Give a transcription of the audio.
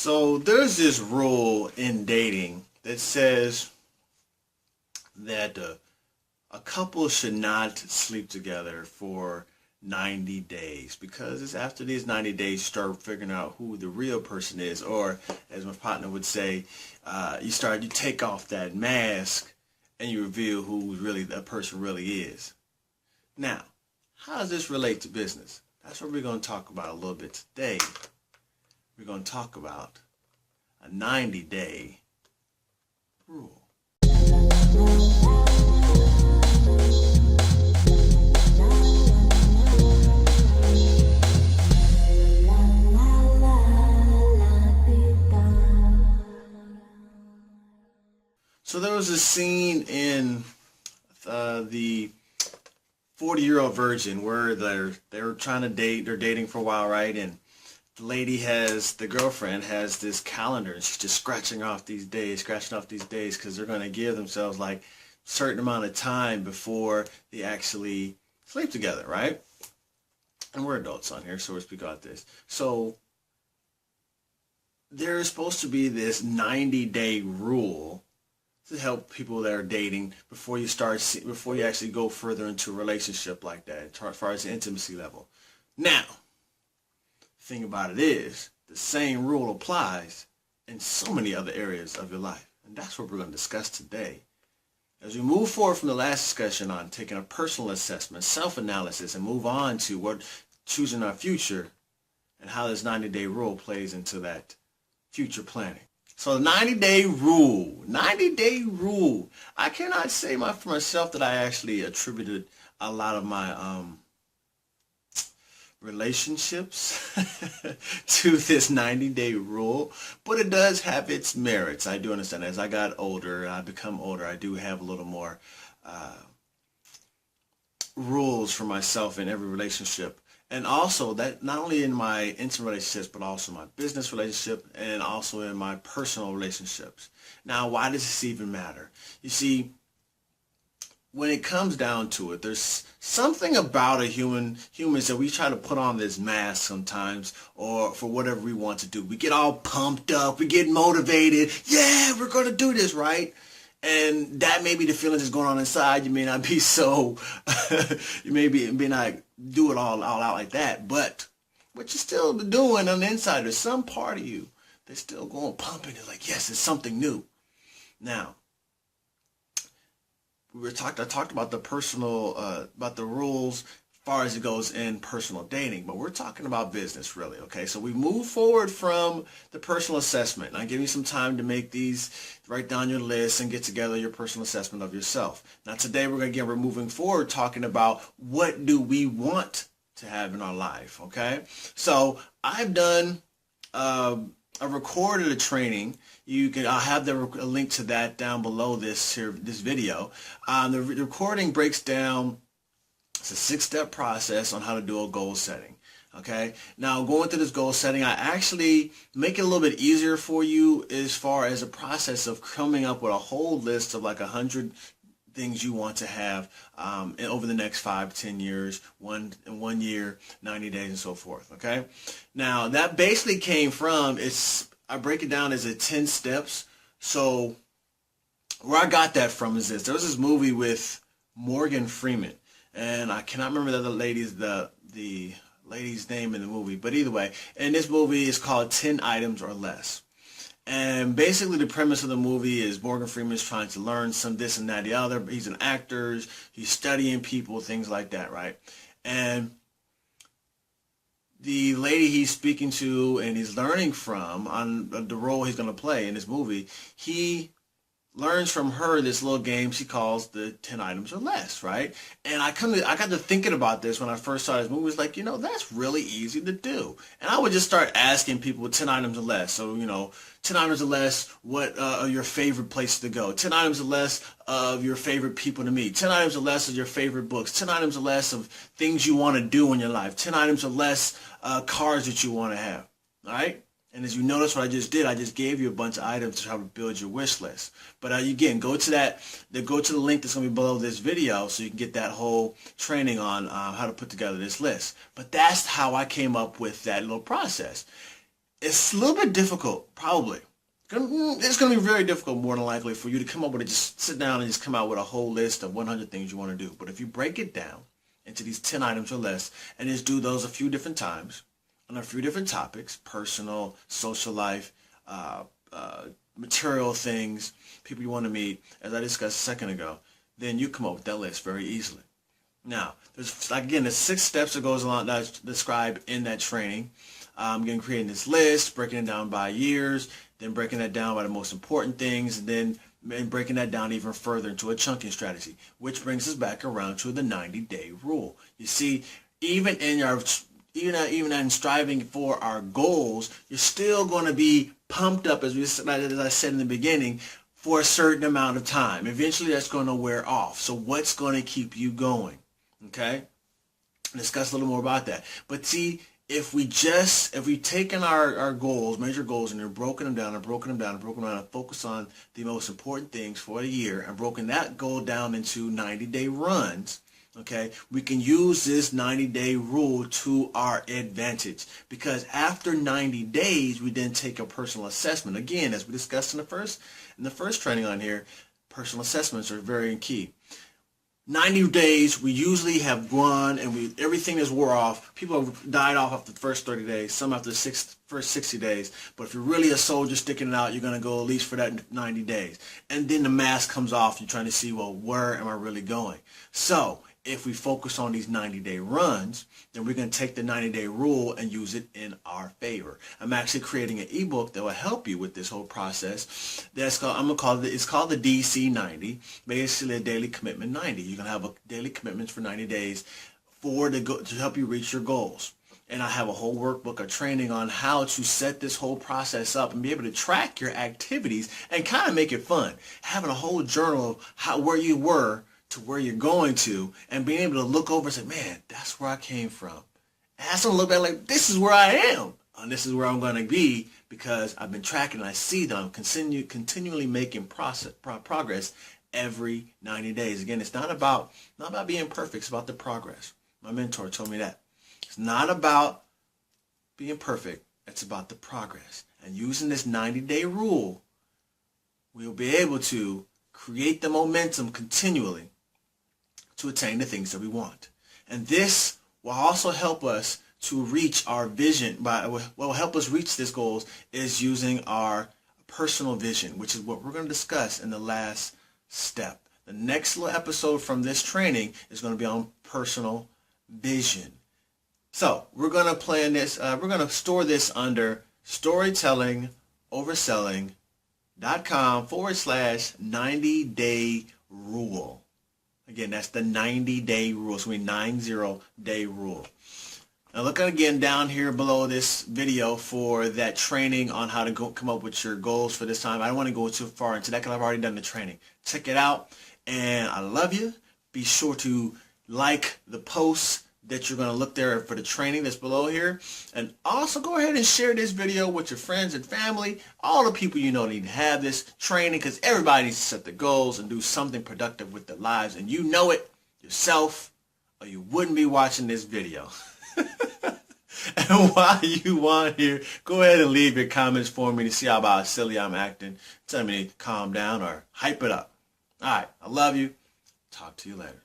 So there's this rule in dating that says that a couple should not sleep together for 90 days, because it's after these 90 days you start figuring out who the real person is, or as my partner would say, you take off that mask and you reveal who really that person really is. Now, how does this relate to business? That's what we're going to talk about a little bit today. We're going to talk about a 90-day rule. So there was a scene in the 40-Year-Old Virgin where they're trying to date. They're dating for a while, right? And the girlfriend has this calendar, and she's just scratching off these days, because they're going to give themselves like a certain amount of time before they actually sleep together, right? And we're adults on here, so we'll speak about this. So there's supposed to be this 90-day rule to help people that are dating before you actually go further into a relationship like that, as far as the intimacy level. Now, the thing about it is, the same rule applies in so many other areas of your life. And that's what we're going to discuss today. As we move forward from the last discussion on taking a personal assessment, self-analysis, and move on to choosing our future and how this 90-day rule plays into that future planning. So the 90-day rule, I cannot say for myself that I actually attributed a lot of my relationships to this 90-day rule, but it does have its merits. I do understand as I got older, I become older, I do have a little more rules for myself in every relationship. And also that not only in my intimate relationships, but also my business relationship and also in my personal relationships. Now, why does this even matter? You see, when it comes down to it, there's something about humans that we try to put on this mask sometimes, or for whatever we want to do. We get all pumped up, we get motivated. Yeah, we're going to do this, right? And that may be the feelings that's going on inside. You may not be so, you may not do it all out like that, but what you're still doing on the inside, there's some part of you that's still going pumping. It's like, yes, it's something new. Now, I talked about the personal, about the rules as far as it goes in personal dating, but we're talking about business really, okay? So we move forward from the personal assessment, and I give you some time to write down your list and get together your personal assessment of yourself. Now today we're moving forward talking about what do we want to have in our life, okay? So I've done, I recorded a training. I'll have a link to that down below this video. The recording breaks down. It's a 6-step process on how to do a goal setting. Okay. Now going through this goal setting, I actually make it a little bit easier for you as far as a process of coming up with a whole list of like 100 things you want to have over the next 5-10 years, in 1 year, 90 days, and so forth. Okay. Now that basically came from, I break it down as 10 steps. So where I got that from is this. There was this movie with Morgan Freeman, and I cannot remember the lady's name in the movie, but either way, and this movie is called 10 Items or Less. And basically the premise of the movie is Morgan Freeman is trying to learn some this and that, the other. He's an actor, he's studying people, things like that, right? And the lady he's speaking to and he's learning from on the role he's going to play in this movie, he learns from her this little game she calls the 10 items or less, right? And I got to thinking about this when I first saw this movie. It's like, that's really easy to do. And I would just start asking people 10 items or less. So, 10 items or less, what are your favorite places to go? 10 items or less of your favorite people to meet. 10 items or less of your favorite books. 10 items or less of things you want to do in your life. 10 items or less cars that you want to have, all right? And as you notice what I just did, I just gave you a bunch of items to help build your wish list. But again, go to the link that's going to be below this video so you can get that whole training on how to put together this list. But that's how I came up with that little process. It's a little bit difficult, probably. It's going to be very difficult, more than likely, for you to come up with it. Just sit down and just come out with a whole list of 100 things you want to do. But if you break it down into these 10 items or less, and just do those a few different times on a few different topics, personal, social life, material things, people you want to meet, as I discussed a second ago, then you come up with that list very easily. Now, there's 6 steps that goes along that's described in that training. Again, creating this list, breaking it down by years, then breaking that down by the most important things, and then breaking that down even further into a chunking strategy, which brings us back around to the 90-day rule. You see, even in striving for our goals, you're still going to be pumped up, as I said in the beginning, for a certain amount of time. Eventually, that's going to wear off. So what's going to keep you going? Okay? Discuss a little more about that. But see, if we've taken our goals, major goals, and they're broken them down and focus on the most important things for the year and broken that goal down into 90-day runs, okay, we can use this 90-day rule to our advantage, because after 90 days, we then take a personal assessment. Again, as we discussed in the first training on here, personal assessments are very key. 90 days, we usually have run and everything is wore off. People have died off after the first 30 days, some after the first 60 days. But if you're really a soldier sticking it out, you're going to go at least for that 90 days. And then the mask comes off. You're trying to see, well, where am I really going? So if we focus on these 90-day runs, then we're going to take the 90-day rule and use it in our favor. I'm actually creating an ebook that will help you with this whole process. It's called the DC90, basically a daily commitment 90. You're going to have a daily commitments for 90 days to help you reach your goals. And I have a whole workbook of training on how to set this whole process up and be able to track your activities and kind of make it fun. Having a whole journal of where you were to where you're going to, and being able to look over and say, man, that's where I came from. And I look back like, this is where I am, and this is where I'm going to be, because I've been tracking and I see that I'm continually making progress every 90 days. Again, it's not about being perfect, it's about the progress. My mentor told me that. It's not about being perfect, it's about the progress. And using this 90-day rule, we'll be able to create the momentum continually to attain the things that we want. And this will also help us to reach our vision. What will help us reach these goals is using our personal vision, which is what we're going to discuss in the last step. The next little episode from this training is going to be on personal vision. So we're going to plan this. We're going to store this under storytellingoverselling.com/90-day rule. Again, that's the 90-day rule. So we 90-day rule. Now look again down here below this video for that training on how to come up with your goals for this time. I don't want to go too far into that because I've already done the training. Check it out. And I love you. Be sure to like the posts that you're going to look there for the training that's below here. And also go ahead and share this video with your friends and family, all the people you know need to have this training, because everybody needs to set the goals and do something productive with their lives. And you know it yourself, or you wouldn't be watching this video. And while you on here, go ahead and leave your comments for me to see how silly I'm acting. Tell me to calm down or hype it up. All right, I love you. Talk to you later.